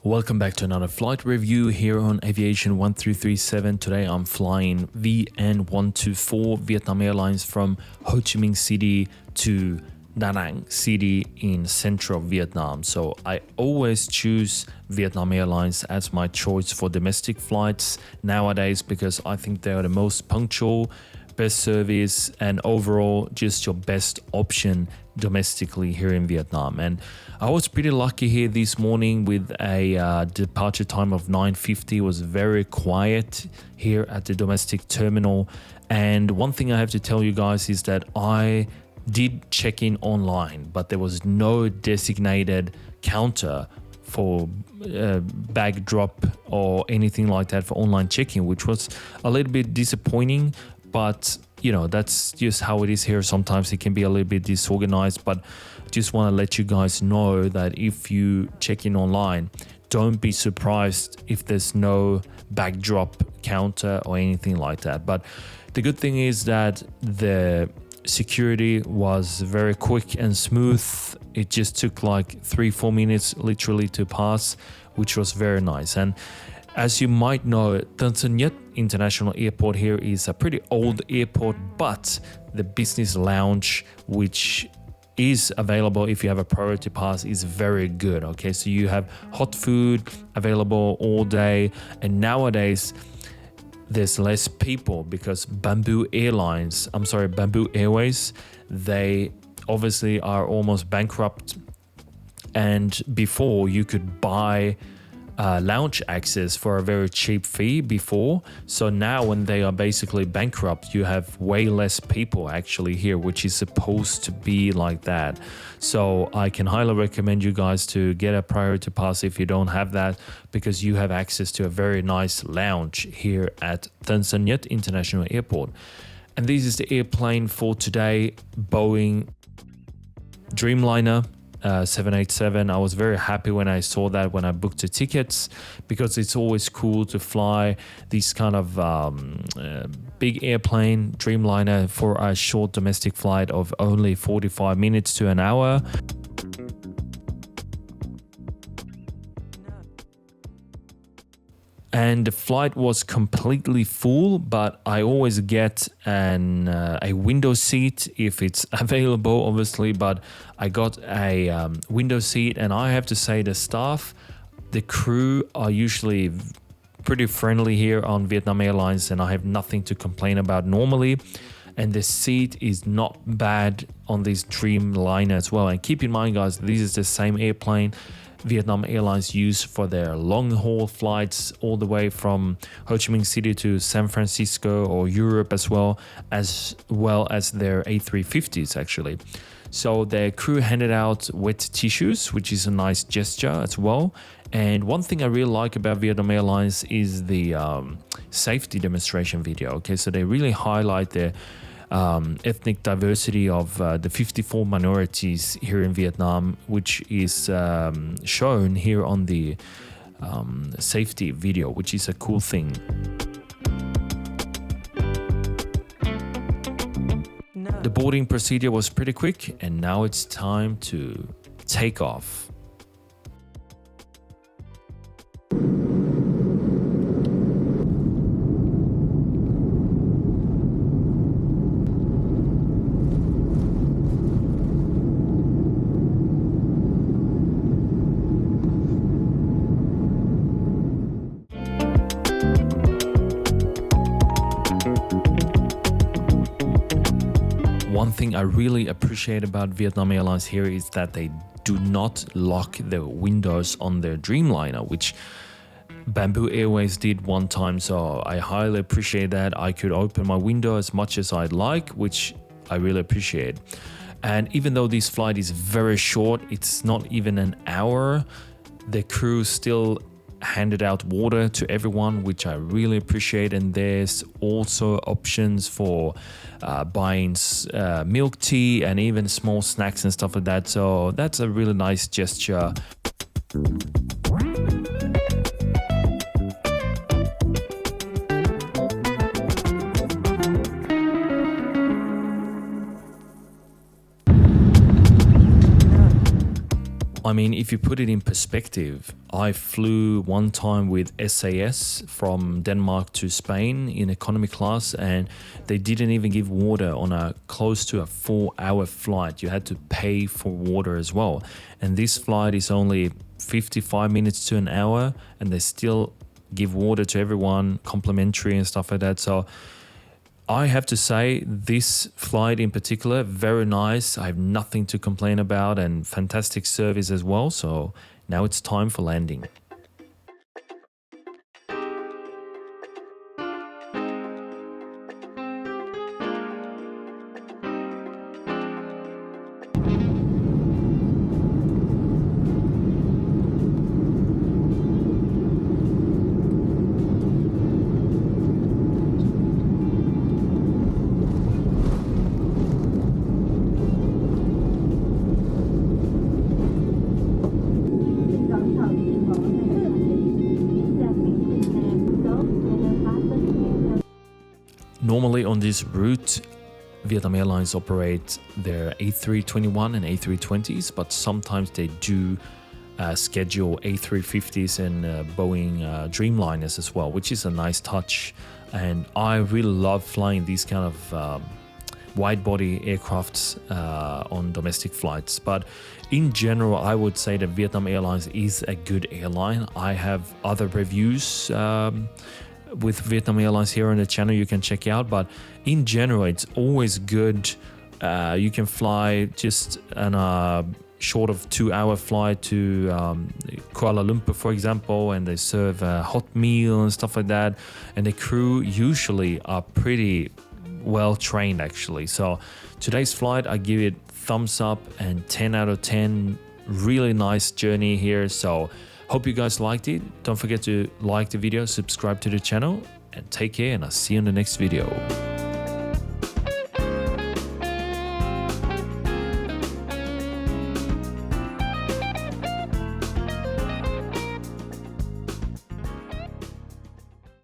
Welcome back to another flight review here on Aviation 1337. Today I'm flying VN124 Vietnam Airlines from Ho Chi Minh City to Danang City in central Vietnam. So I always choose Vietnam Airlines as my choice for domestic flights nowadays because I think they are the most punctual, best service, and overall just your best option domestically here in Vietnam. And I was pretty lucky here this morning with a departure time of 9:50. It was very quiet here at the domestic terminal. And one thing I have to tell you guys is that I did check in online, but there was no designated counter for bag drop or anything like that for online check-in, which was a little bit disappointing. But you know, that's just how it is here. Sometimes it can be a little bit disorganized, but just want to let you guys know that if you check in online, don't be surprised if there's no backdrop counter or anything like that. But the good thing is that the security was very quick and smooth. It just took like 3-4 minutes literally to pass, which was very nice. And as you might know, Tân Sơn Nhất International Airport here is a pretty old airport, but the business lounge, which is available if you have a priority pass, is very good. Okay, so you have hot food available all day, and nowadays there's less people because Bamboo Airways, they obviously are almost bankrupt, and before you could buy lounge access for a very cheap fee before. So now when they are basically bankrupt, you have way less people actually here, which is supposed to be like that. So I can highly recommend you guys to get a priority pass if you don't have that, because you have access to a very nice lounge here at Tân Sơn Nhất International Airport. And this is the airplane for today, Boeing Dreamliner 787. I was very happy when I saw that when I booked the tickets, because it's always cool to fly this kind of big airplane, Dreamliner, for a short domestic flight of only 45 minutes to an hour. And the flight was completely full, but I always get a window seat if it's available, obviously. But I got a window seat, and I have to say the staff, the crew are usually pretty friendly here on Vietnam Airlines, and I have nothing to complain about normally. And the seat is not bad on this Dreamliner as well. And keep in mind, guys, this is the same airplane Vietnam Airlines use for their long-haul flights all the way from Ho Chi Minh City to San Francisco or Europe, as well as their A350s actually. So their crew handed out wet tissues, which is a nice gesture as well. And one thing I really like about Vietnam Airlines is the safety demonstration video. Okay, so they really highlight the ethnic diversity of the 54 minorities here in Vietnam, which is shown here on the safety video, which is a cool thing. The boarding procedure was pretty quick, and now it's time to take off. One thing I really appreciate about Vietnam Airlines here is that they do not lock the windows on their Dreamliner, which Bamboo Airways did one time. So I highly appreciate that. I could open my window as much as I'd like, which I really appreciate. And even though this flight is very short, it's not even an hour, the crew still handed out water to everyone, which I really appreciate. And there's also options for buying milk tea and even small snacks and stuff like that. So that's a really nice gesture. I mean, if you put it in perspective, I flew one time with SAS from Denmark to Spain in economy class, and they didn't even give water on a close to a 4-hour flight. You had to pay for water as well. And this flight is only 55 minutes to an hour, and they still give water to everyone, complimentary and stuff like that. So I have to say, this flight in particular, very nice. I have nothing to complain about, and fantastic service as well. So now it's time for landing. Normally on this route, Vietnam Airlines operate their A321 and A320s, but sometimes they do schedule A350s and Boeing Dreamliners as well, which is a nice touch. And I really love flying these kind of wide-body aircrafts on domestic flights. But in general, I would say that Vietnam Airlines is a good airline. I have other reviews with Vietnam Airlines here on the channel you can check out, but in general it's always good. You can fly just on a short of 2-hour flight to Kuala Lumpur, for example, and they serve a hot meal and stuff like that, and the crew usually are pretty well trained actually. So today's flight, I give it thumbs up and 10 out of 10. Really nice journey here. So hope you guys liked it. Don't forget to like the video, subscribe to the channel, and take care, and I'll see you in the next video.